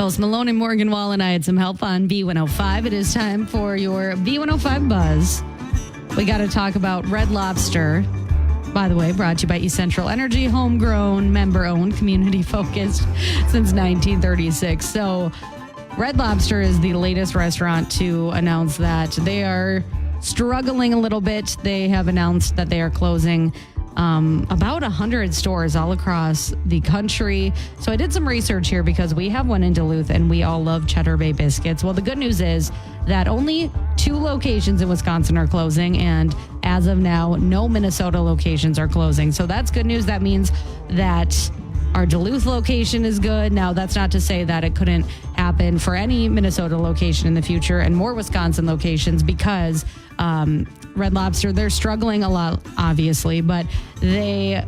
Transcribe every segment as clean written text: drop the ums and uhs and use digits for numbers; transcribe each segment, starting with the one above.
Post Malone and Morgan Wall and I had some help on B105. It is time for your B105 Buzz. We got to talk about Red Lobster. By the way, brought to you by East Central Energy, homegrown, member-owned, community-focused since 1936. So Red Lobster is the latest restaurant to announce that they are struggling a little bit. They have announced that they are closing about 100 stores all across the country. So I did some research here because we have one in Duluth and we all love Cheddar Bay biscuits. Well, the good news is that only 2 locations in Wisconsin are closing, and as of now, no Minnesota locations are closing. So that's good news. That means that our Duluth location is good. Now, that's not to say that it couldn't happen for any Minnesota location in the future and more Wisconsin locations, because Red Lobster, they're struggling a lot, obviously, but they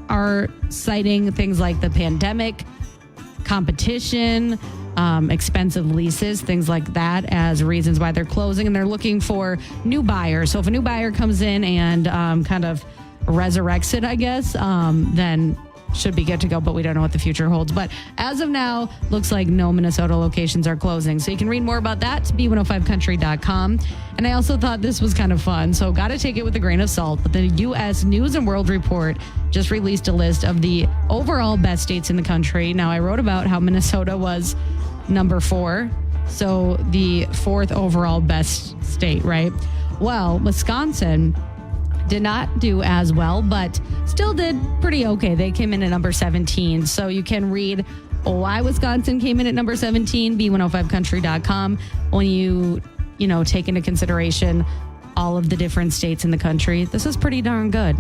are citing things like the pandemic, competition, expensive leases, things like that as reasons why they're closing, and they're looking for new buyers. So if a new buyer comes in and kind of resurrects it, I guess, then should be good to go, but we don't know what the future holds. But as of now, looks like no Minnesota locations are closing. So you can read more about that at b105country.com. And I also thought this was kind of fun, so got to take it with a grain of salt. But the U.S. News and World Report just released a list of the overall best states in the country. Now, I wrote about how Minnesota was number 4, so the 4th overall best state, right? Well, Wisconsin did not do as well, but still did pretty okay. They came in at number 17. So you can read why Wisconsin came in at number 17, b105country.com, when you take into consideration all of the different states in the country. This is pretty darn good.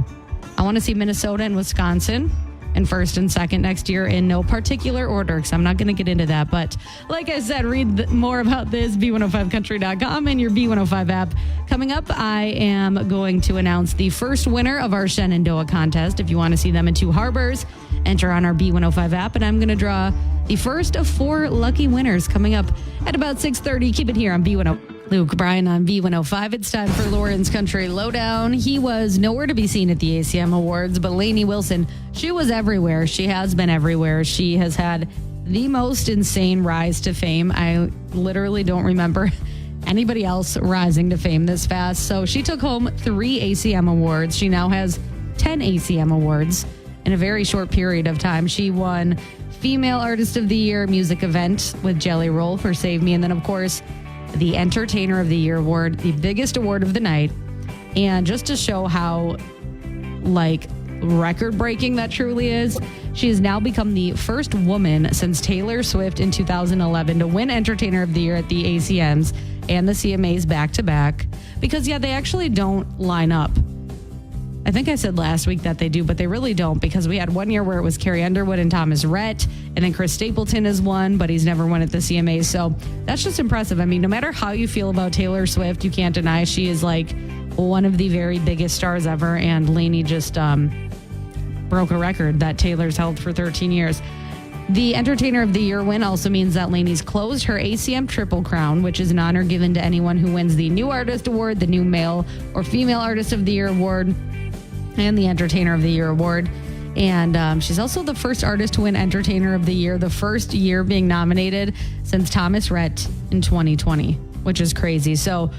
I want to see Minnesota and Wisconsin in first and second next year in no particular order, because I'm not going to get into that. But like I said, read more about this, b105country.com, and your B105 app. Coming up, I am going to announce the first winner of our Shenandoah contest. If you want to see them in 2 harbors, enter on our B105 app, and I'm going to draw the first of 4 lucky winners coming up at about 6:30. Keep it here on B105. Luke Bryan on B105. It's time for Lauren's Country Lowdown. He was nowhere to be seen at the ACM Awards, but Lainey Wilson, she was everywhere. She has been everywhere. She has had the most insane rise to fame. I literally don't remember anybody else rising to fame this fast. So she took home 3 ACM Awards. She now has 10 ACM Awards in a very short period of time. She won Female Artist of the Year Music Event with Jelly Roll for Save Me. And then, of course, the Entertainer of the Year award, the biggest award of the night. And just to show how record-breaking that truly is, she has now become the first woman since Taylor Swift in 2011 to win Entertainer of the Year at the ACMs and the CMAs back-to-back. Because, they actually don't line up. I think I said last week that they do, but they really don't, because we had one year where it was Carrie Underwood and Thomas Rhett, and then Chris Stapleton has won, but he's never won at the CMAs. So that's just impressive. I mean, no matter how you feel about Taylor Swift, you can't deny she is one of the very biggest stars ever, and Lainey just broke a record that Taylor's held for 13 years. The Entertainer of the Year win also means that Lainey's closed her ACM Triple Crown, which is an honor given to anyone who wins the New Artist Award, the New Male or Female Artist of the Year Award, and the Entertainer of the Year Award. And she's also the first artist to win Entertainer of the Year, the first year being nominated since Thomas Rhett in 2020, which is crazy. So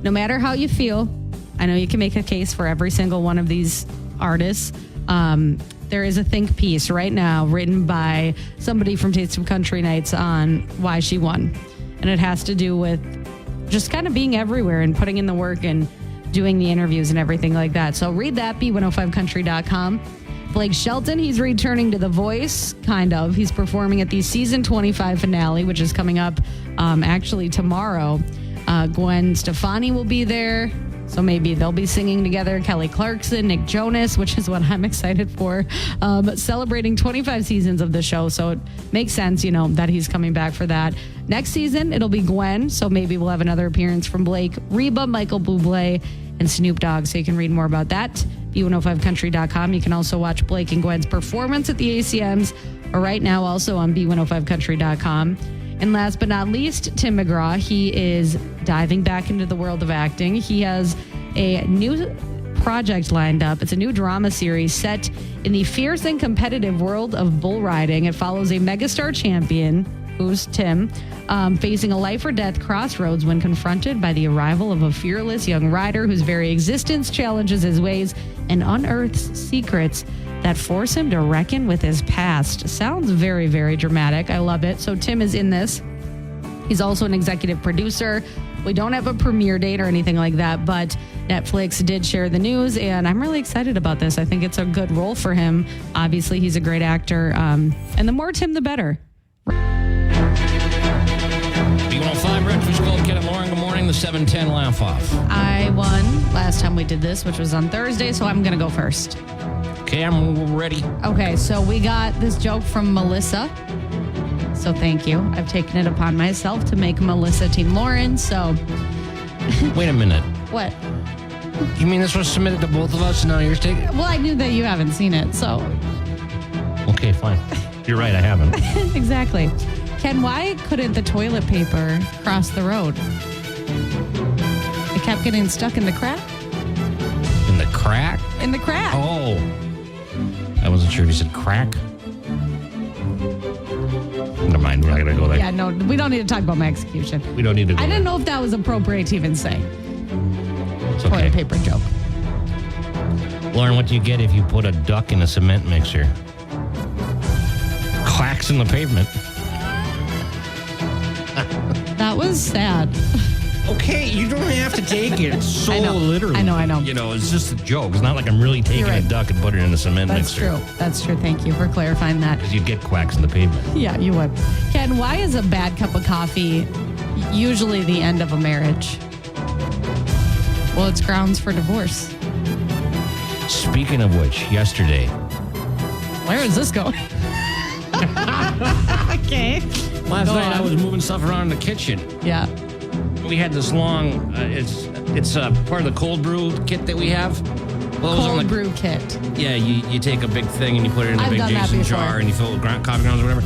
no matter how you feel, I know you can make a case for every single one of these artists. There is a think piece right now written by somebody from Taste of Country Nights on why she won. And it has to do with just kind of being everywhere and putting in the work and doing the interviews and everything like that. So read that, b105country.com. Blake Shelton, he's returning to The Voice, kind of. He's performing at the season 25 finale, which is coming up actually tomorrow. Gwen Stefani will be there, so maybe they'll be singing together. Kelly Clarkson, Nick Jonas, which is what I'm excited for, celebrating 25 seasons of the show. So it makes sense, that he's coming back for that. Next season, it'll be Gwen, so maybe we'll have another appearance from Blake, Reba, Michael Bublé, and Snoop Dogg. So you can read more about that, b105country.com. You can also watch Blake and Gwen's performance at the ACMs, or right now also on b105country.com. And last but not least, Tim McGraw. He is diving back into the world of acting. He has a new project lined up. It's a new drama series set in the fierce and competitive world of bull riding. It follows a megastar champion who's Tim, facing a life or death crossroads when confronted by the arrival of a fearless young rider whose very existence challenges his ways and unearths secrets that force him to reckon with his past. Sounds very, very dramatic. I love it. So Tim is in this. He's also an executive producer. We don't have a premiere date or anything like that, but Netflix did share the news, and I'm really excited about this. I think it's a good role for him. Obviously, he's a great actor, and the more Tim, the better. B105 Breakfast Club, Ken and Lauren. Good morning. The 7:10 laugh off. I won last time we did this, which was on Thursday, so I'm going to go first. Okay, I'm ready. Okay, so we got this joke from Melissa. So thank you. I've taken it upon myself to make Melissa Team Lauren. So Wait a minute. what? You mean this was submitted to both of us and now you're taking it? Well, I knew that you haven't seen it, so Okay, fine. You're right, I haven't. exactly. Ken, why couldn't the toilet paper cross the road? It kept getting stuck in the crack. In the crack? In the crack. Oh. I wasn't sure if you said crack. Never mind, we're not going to go there. Yeah, no, we don't need to talk about my execution. We don't need to go I didn't there. know if that was appropriate to even say. It's okay. Toilet paper joke. Lauren, what do you get if you put a duck in a cement mixer? Clacks in the pavement. That was sad. Okay, you don't have to take it so I know. literally. I know. You know, it's just a joke. It's not like I'm really taking You're right. a duck and putting it in a cement That's mixer. true. That's true. Thank you for clarifying that. Because you'd get quacks in the pavement. Yeah, you would. Ken, why is a bad cup of coffee usually the end of a marriage? Well, it's grounds for divorce. Speaking of which, yesterday, Where is this going? Okay. last Go night I on. was moving stuff around in the kitchen. Yeah. We had this long, it's part of the cold brew kit that we have. Well, it was on Cold the, brew kit. Yeah, you take a big thing and you put it in a I've big done that Jason before. jar and you fill it with coffee grounds or whatever.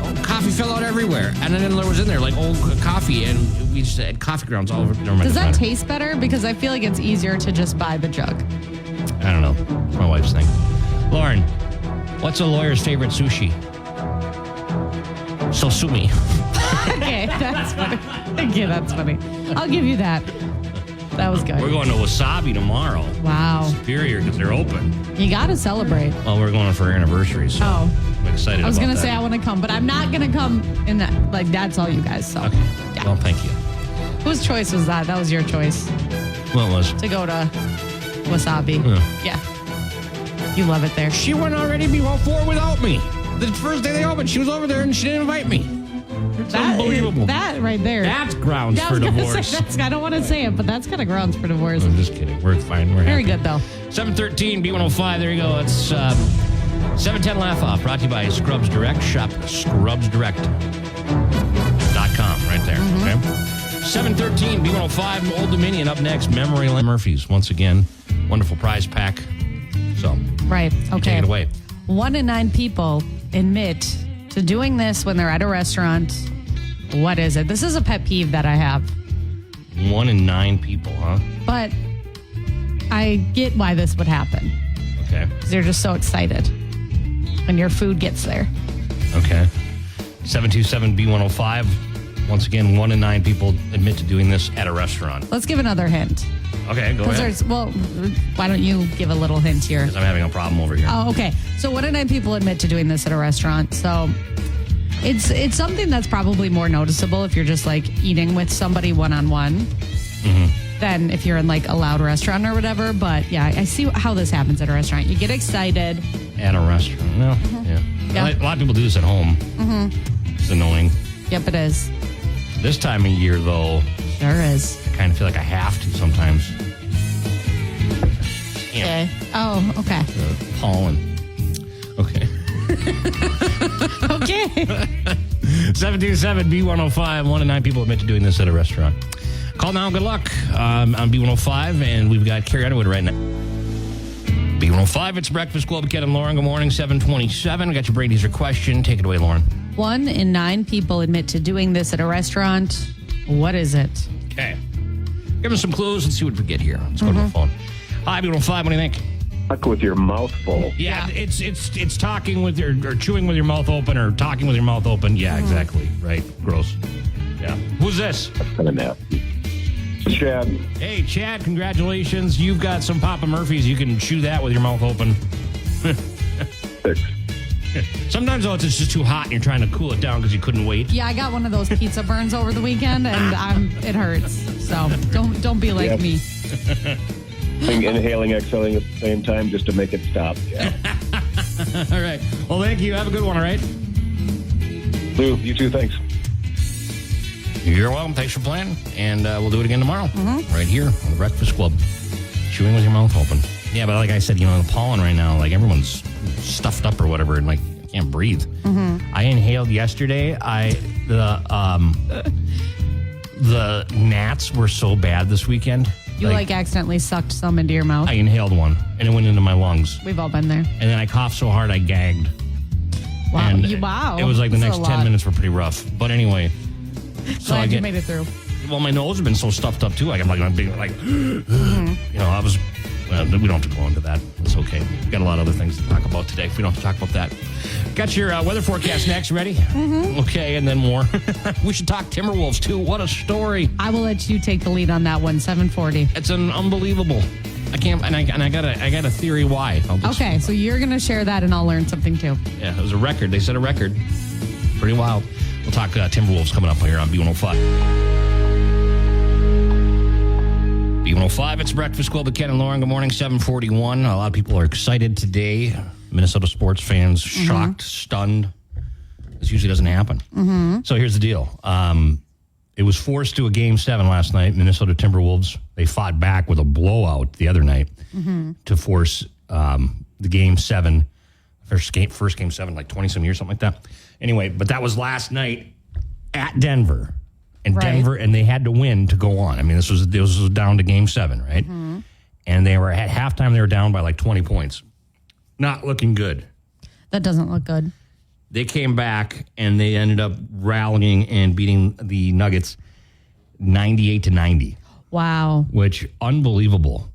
Oh, coffee fell out everywhere. And then there was in there like old coffee and we just had coffee grounds all over. Never mind, Does that doesn't taste better? Because I feel like it's easier to just buy the jug. matter. I don't know. It's my wife's thing. Lauren, what's a lawyer's favorite sushi? So sue me. Okay, that's funny. Okay, that's funny. I'll give you that. That was good. We're going to Wasabi tomorrow. Wow. Superior because they're open. You got to celebrate. Well, we're going for our anniversary, so Oh. I'm excited I was about going to that. say I want to come, but I'm not going to come in that. Like, that's all you guys. So, Okay. yeah. Well, thank you. Whose choice was that? That was your choice What was? to go to Wasabi. Yeah. Yeah. You love it there. She went already before without me. The first day they opened, she was over there and she didn't invite me. It's unbelievable. That right there. That's grounds Yeah, I for was gonna divorce. say, I don't want to say it, but that's kind of grounds for divorce. I'm just kidding. We're fine. We're Very happy. good, though. 713 B105. There you go. It's 710 Laugh Off. Brought to you by Scrubs Direct. Shop scrubsdirect.com. Right there. Okay. 713 B105. Old Dominion up next. Memory Lane Murphy's. Once again, wonderful prize pack. So, Right. Okay. take it away. 1 in 9 people admit to doing this when they're at a restaurant. What is it? This is a pet peeve that I have, 1 in 9 people, huh? but I get why this would happen. Okay. 'Cause you're just so excited when your food gets there. Okay. 727 B105. Once again, 1 in 9 people admit to doing this at a restaurant. Let's give another hint. Okay, go ahead. Why don't you give a little hint here? Because I'm having a problem over here. Oh, okay. So 1 in 9 people admit to doing this at a restaurant. So it's something that's probably more noticeable if you're just like eating with somebody one-on-one than if you're in like a loud restaurant or whatever. But yeah, I see how this happens at a restaurant. You get excited. At a restaurant. Well, yeah. Yeah. A lot of people do this at home. It's annoying. Yep, it is. This time of year, though, Sure is. I kind of feel like I have to sometimes. Okay. Oh, okay. Pollen. Okay. Okay. 727 B105. 1 in 9 people admit to doing this at a restaurant. Call now. Good luck. I'm B105, and we've got Carrie Underwood right now. B105, it's Breakfast Club. Ken and Lauren, good morning. 727. We got your Brady's question. Take it away, Lauren. 1 in 9 people admit to doing this at a restaurant. What is it? Okay. Give us some clues. Let's see what we get here. Let's go to the phone. Hi, B105. What do you think? Talk with your mouth full. Yeah, it's talking with your, or chewing with your mouth open, or talking with your mouth open. Yeah, exactly. Right. Gross. Yeah. Who's this? That's kind of nasty. Chad. Hey, Chad, congratulations. You've got some Papa Murphy's. You can chew that with your mouth open. Thanks. Sometimes, though, it's just too hot and you're trying to cool it down because you couldn't wait. Yeah, I got one of those pizza burns over the weekend, and it hurts. So don't be like me. Inhaling, exhaling at the same time just to make it stop. Yeah. All right. Well, thank you. Have a good one, all right? Lou, you too. Thanks. You're welcome. Thanks for playing. And we'll do it again tomorrow. Right here on the Breakfast Club. Chewing with your mouth open. Yeah, but like I said, the pollen right now, like everyone's stuffed up or whatever, and like I can't breathe. I inhaled yesterday. The gnats were so bad this weekend. You accidentally sucked some into your mouth. I inhaled one, and it went into my lungs. We've all been there. And then I coughed so hard I gagged. Wow. And wow. It was like the next 10 minutes were pretty rough. But anyway. Glad you made it through. Well, my nose has been so stuffed up, too. Like, I'm being like, I was... Well, we don't have to go into that. It's okay. We've got a lot of other things to talk about today. We don't have to talk about that. Got your weather forecast next. Ready? Okay, and then more. We should talk Timberwolves, too. What a story. I will let you take the lead on that one, 7:40. It's an unbelievable. I can't, and I got a theory why. Okay, so you're going to share that, and I'll learn something, too. Yeah, it was a record. They set a record. Pretty wild. We'll talk Timberwolves coming up here on B105. B105, it's Breakfast Club with Ken and Lauren. Good morning, 7:41. A lot of people are excited today. Minnesota sports fans shocked, stunned. This usually doesn't happen. So here's the deal. It was forced to a Game 7 last night. Minnesota Timberwolves, they fought back with a blowout the other night to force the Game 7. First Game 7, like 20-some years, something like that. Anyway, but that was last night at Denver. And Denver, and they had to win to go on. I mean, this was down to Game 7, right? And they were at halftime. They were down by like 20 points. Not looking good. That doesn't look good. They came back and they ended up rallying and beating the Nuggets 98-90. Wow. Which unbelievable.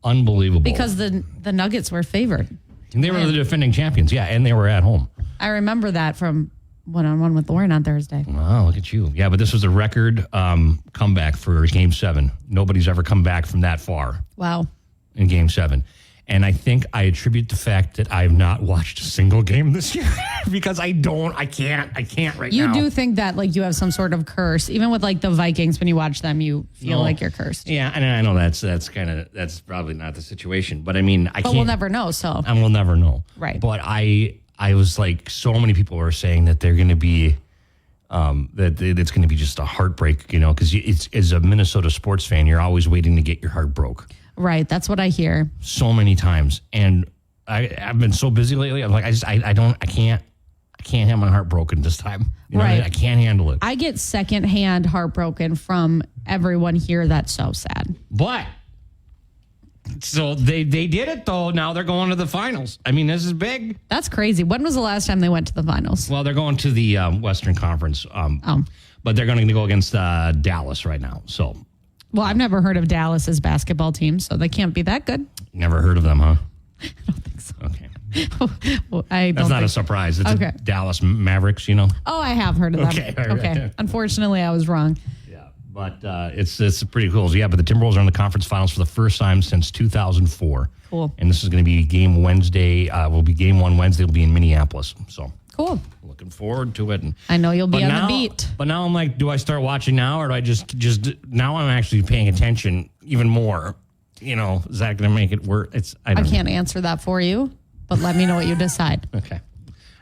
Because the Nuggets were favored. And they were the defending champions, yeah, and they were at home. I remember that from one-on-one with Lauren on Thursday. Wow, look at you. Yeah, but this was a record comeback for Game 7. Nobody's ever come back from that far. Wow. In Game 7. And I think I attribute the fact that I've not watched a single game this year because I can't right now. You do think that like you have some sort of curse. Even with like the Vikings, when you watch them, you feel like you're cursed. Yeah, and I know that's probably not the situation. But I mean, I can't. But we'll never know, so. And we'll never know. Right. But I was like, so many people were saying that they're going to be, that it's going to be just a heartbreak, because as a Minnesota sports fan, you're always waiting to get your heart broke. Right, that's what I hear. So many times. And I've been so busy lately. I'm like, I can't have my heart broken this time. Right. I can't handle it. I get secondhand heartbroken from everyone here. That's so sad. But so they did it though. Now they're going to the finals. I mean, this is big. That's crazy. When was the last time they went to the finals? Well, they're going to the Western Conference. But they're going to go against Dallas right now. So. Well, I've never heard of Dallas's basketball team, so they can't be that good. Never heard of them, huh? I don't think so. Okay. Well, That's not a surprise. It's the Dallas Mavericks, Oh, I have heard of them. Okay. Okay. Unfortunately, I was wrong. Yeah, but it's pretty cool. Yeah, but the Timberwolves are in the conference finals for the first time since 2004. Cool. And this is going to be game Wednesday. Will be game 1 Wednesday. It'll be in Minneapolis. So cool. Looking forwed to it. And, I know you'll be on the beat. But now I'm like, do I start watching now, or do I just now I'm actually paying attention even more? Is that going to make it work? I can't answer that for you, but let me know what you decide. Okay.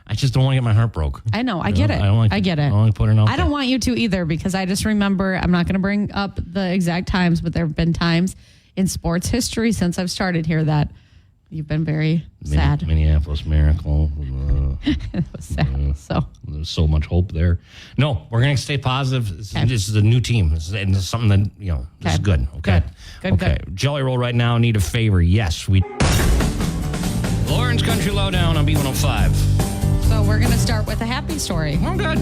I just don't want to get my heart broke. I know. I get it. I get it. I don't want to put it out I don't want you to either, because I just remember, I'm not going to bring up the exact times, but there have been times in sports history since I've started here that you've been very sad. Minneapolis Miracle. It was sad. So there's so much hope there. No, we're going to stay positive. This is a new team. This is something that, this is good. Okay. Good. Jelly Roll right now. Need a favor. Yes, we. Lauren's Country Lowdown on B105. So we're going to start with a happy story. Oh, good.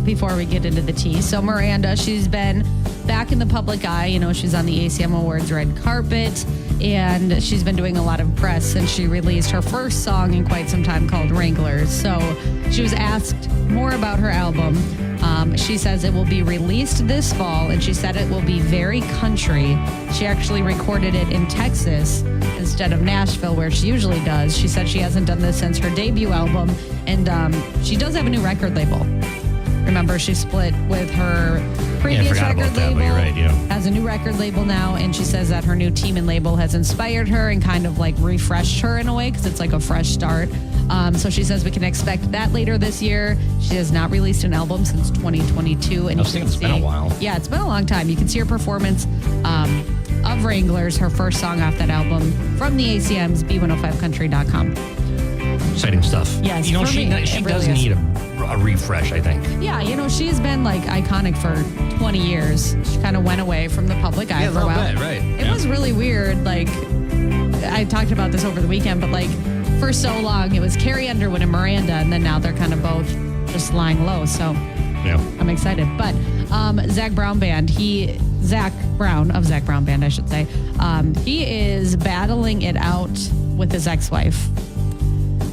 before we get into the tea. So Miranda, she's been back in the public eye. You know, she's on the ACM Awards red carpet, and she's been doing a lot of press since she released her first song in quite some time called Wranglers. So she was asked more about her album. She says it will be released this fall, and she said it will be very country. She actually recorded it in Texas instead of Nashville, where she usually does. She said she hasn't done this since her debut album, and she does have a new record label. Remember, she split with her previous record label. You're right, yeah. Has a new record label now, and she says that her new team and label has inspired her and kind of like refreshed her in a way because it's like a fresh start. So she says we can expect that later this year. She has not released an album since 2022. And I was thinking it's been a while. Yeah, it's been a long time. You can see her performance of Wranglers, her first song off that album, from the ACMs, B105country.com. Exciting stuff. Yes, You know, for she me, she it does really is. need a refresh, I think. Yeah, you know, she's been like iconic for 20 years. She kind of went away from the public eye for a while. Right. It was really weird. Like, I talked about this over the weekend, but like, for so long, it was Carrie Underwood and Miranda, and then now they're kind of both just lying low. So Yeah. I'm excited. But Zach Brown Band, Zach Brown of Zach Brown Band, I should say, he is battling it out with his ex-wife.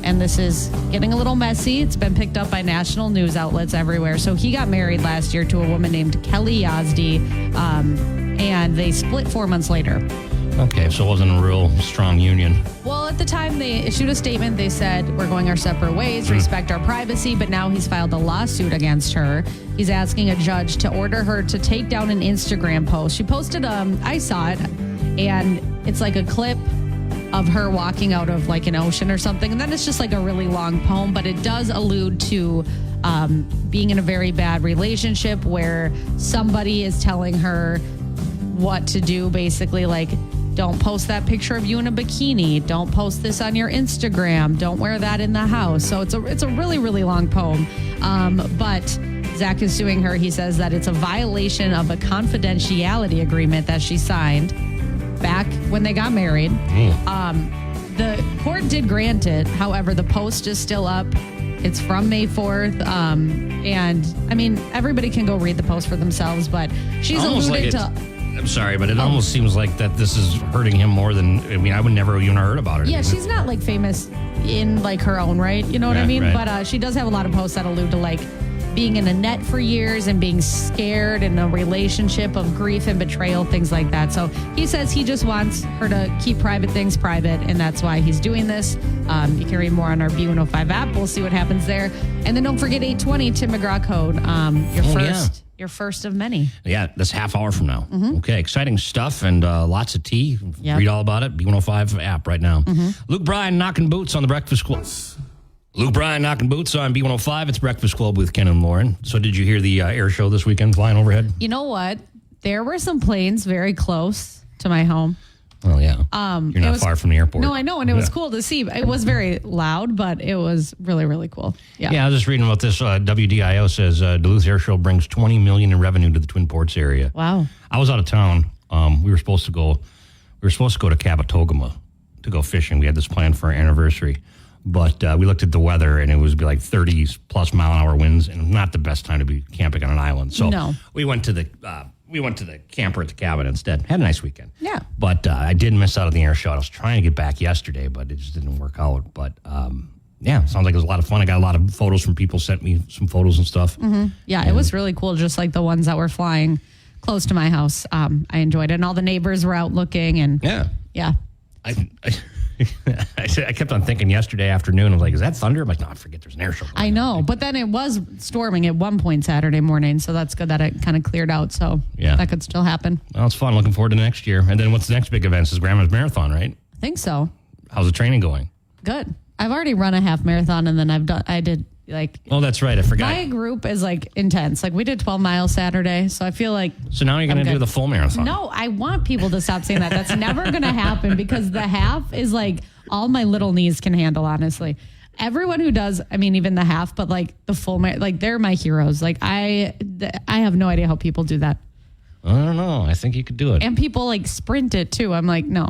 And this is getting a little messy. It's been picked up by national news outlets everywhere. So he got married last year to a woman named Kelly Yazdi, and they split 4 months later. Okay, so it wasn't a real strong union. Well, at the time they issued a statement, they said, we're going our separate ways, respect our privacy, but now he's filed a lawsuit against her. He's asking a judge to order her to take down an Instagram post. She posted, I saw it, and it's like a clip of her walking out of like an ocean or something. And then it's just like a really long poem, but it does allude to being in a very bad relationship where somebody is telling her what to do, basically like, don't post that picture of you in a bikini. Don't post this on your Instagram. Don't wear that in the house. So it's a really, really long poem. But Zach is suing her. He says that it's a violation of a confidentiality agreement that she signed back when they got married. The court did grant it. However, the post is still up. It's from May 4th. And I mean, everybody can go read the post for themselves, but she's Almost alluded like to... I'm sorry, but it almost seems like that this is hurting him more than, I mean, I would never even heard about it. Yeah, she's not like famous in like her own right. You know what I mean? Right. But she does have a lot of posts that allude to like being in a net for years and being scared in a relationship of grief and betrayal, things like that. So he says he just wants her to keep private things private, and that's why he's doing this. You can read more on our B105 app. We'll see what happens there. And then don't forget 820 Tim McGraw code. Your first of many. Yeah, that's half hour from now. Okay, exciting stuff and lots of tea. Yep. Read all about it. B105 app right now. Luke Bryan knocking boots on the Breakfast Club. Luke Bryan knocking boots on B105. It's Breakfast Club with Ken and Lauren. So did you hear the air show this weekend flying overhead? You know what? There were some planes very close to my home. Oh, yeah. You're not far from the airport. No, I know, and it was cool to see. It was very loud, but it was really, really cool. Yeah, I was just reading about this. WDIO says Duluth Air Show brings $20 million in revenue to the Twin Ports area. Wow. I was out of town. We were supposed to go to Cabotogama to go fishing. We had this planned for our anniversary. But we looked at the weather, and it was like 30s plus mile an hour winds, and not the best time to be camping on an island. So we went to the camper at the cabin instead. Had a nice weekend. Yeah. But I did miss out on the air show. I was trying to get back yesterday, but it just didn't work out. But yeah, sounds like it was a lot of fun. I got a lot of photos from people, sent me some photos and stuff. Yeah, it was really cool, just like the ones that were flying close to my house. I enjoyed it, and all the neighbors were out looking. And yeah. I kept on thinking yesterday afternoon, I was like, is that thunder? I'm like, no, I forget there's an air show. I know, but then it was storming at one point Saturday morning, so that's good that it kind of cleared out, so that could still happen. Well, it's fun. Looking forward to next year. And then what's the next big event? Is Grandma's Marathon, right? I think so. How's the training going? Good. I've already run a half marathon, and then I did like... Oh, that's right. I forgot. My group is like intense. Like we did 12 miles Saturday, so I feel like... So now you're going to do the full marathon. No, I want people to stop saying that. That's never going to happen because the half is like all my little knees can handle, honestly. Everyone who does, I mean, even the half, but like the full, like they're my heroes. Like I have no idea how people do that. I don't know. I think you could do it. And people like sprint it too. I'm like, no.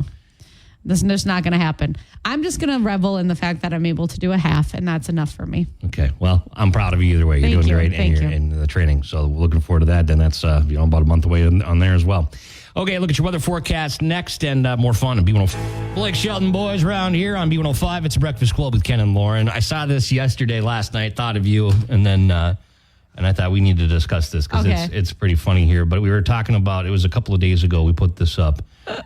This is just not going to happen. I'm just going to revel in the fact that I'm able to do a half, and that's enough for me. Okay. Well, I'm proud of you either way. You're Thank doing you. great Thank you. in the training. So looking forward to that. Then that's about a month away on there as well. Okay, look at your weather forecast next and more fun on B105. Blake Shelton boys around here on B105. It's a Breakfast Club with Ken and Lauren. I saw this yesterday, last night, thought of you, and then and I thought we need to discuss this because it's pretty funny here. But we were talking about, it was a couple of days ago, we put this up,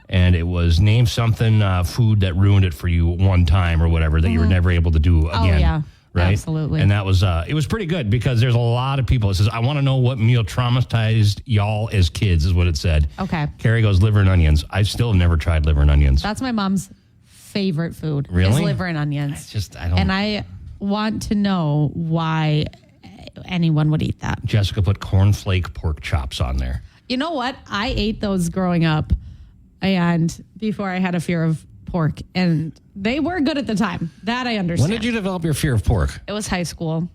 and it was name something food that ruined it for you one time or whatever that you were never able to do again. Oh, yeah. Right? Absolutely. And that was, it was pretty good because there's a lot of people. It says, I want to know what meal traumatized y'all as kids, is what it said. Okay. Carrie goes, liver and onions. I still have never tried liver and onions. That's my mom's favorite food. Really? Is liver and onions. It's just, I don't. And I want to know why anyone would eat that. Jessica put cornflake pork chops on there. You know what? I ate those growing up and before I had a fear of pork, and they were good at the time. That I understand. When did you develop your fear of pork? It was high school.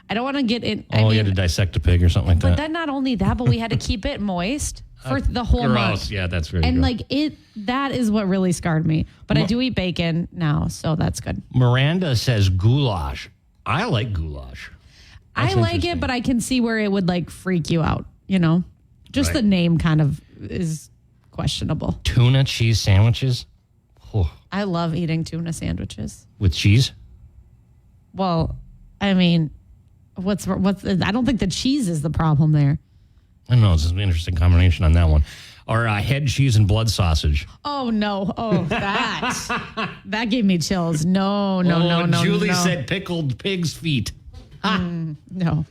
I don't want to get in. You had to dissect a pig or something like But that? then not only that, but we had to keep it moist for the whole Gross. month. Yeah, that's very And gross. that is what really scarred me. But I do eat bacon now, so that's good. Miranda says goulash. I like goulash. That's I like interesting. it, but I can see where it would freak you out, Just Right. the name kind of is questionable. Tuna cheese sandwiches. Oh, I love eating tuna sandwiches. with cheese? Well, I mean, what's I don't think the cheese is the problem there. I don't know. It's an interesting combination on that one. Or head cheese and blood sausage. Oh no! Oh, that gave me chills. No. Julie no. said pickled pig's feet. No.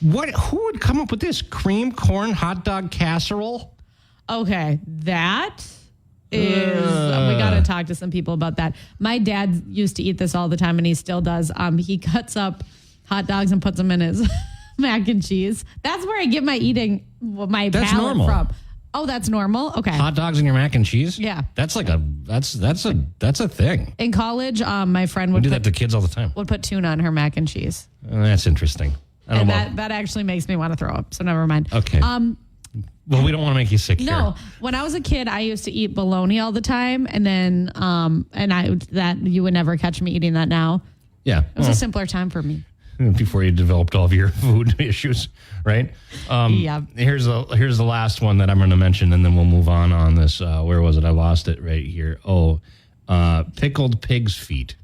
Who would come up with this? Cream corn hot dog casserole? Okay, that is. We got to talk to some people about that. My dad used to eat this all the time, and he still does. He cuts up hot dogs and puts them in his mac and cheese. That's where I get my That's palate normal. from. Oh, that's normal. Okay. Hot dogs in your mac and cheese? Yeah. That's like that's a thing. In college, my friend We would do that to kids all the time. put tuna on her mac and cheese, That's interesting. I don't and know. that actually makes me want to throw up. So never mind. Okay. Well, we don't want to make you sick here. No, when I was a kid, I used to eat bologna all the time, and then that you would never catch me eating that now. Yeah. It was a simpler time for me. Before you developed all of your food issues, right? Yeah. Here's the last one that I'm going to mention, and then we'll move on this. Where was it? I lost it right here. Oh, pickled pig's feet.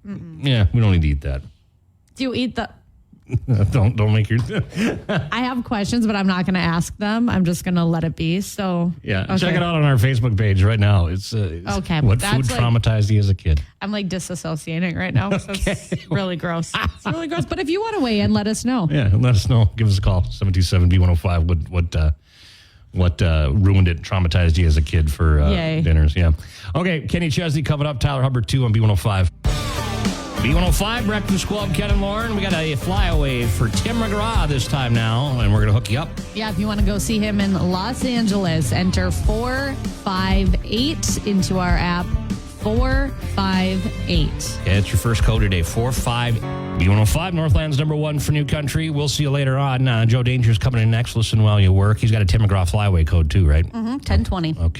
Yeah, we don't need to eat that. Do you eat the? Don't make your. I have questions, but I'm not going to ask them. I'm just going to let it be. So Yeah, okay. check it out on our Facebook page right now. It's Okay, what that's food traumatized you as a kid. I'm disassociating right now. So it's really gross. It's really gross. But if you want to weigh in, let us know. Yeah, let us know. Give us a call 727-B105. What ruined it, traumatized you as a kid for dinners? Yeah. Okay, Kenny Chesney coming up. Tyler Hubbard 2 on B105. B105 Breakfast Club, Ken and Lauren. We got a flyaway for Tim McGraw this time now, and we're going to hook you up. Yeah, if you want to go see him in Los Angeles, enter 458 into our app. 458. Okay, it's your first code today. 45 B105, Northland's #1 for New Country. We'll see you later on. Joe Danger's coming in next. Listen while you work. He's got a Tim McGraw flyaway code too, right? 1020. Okay.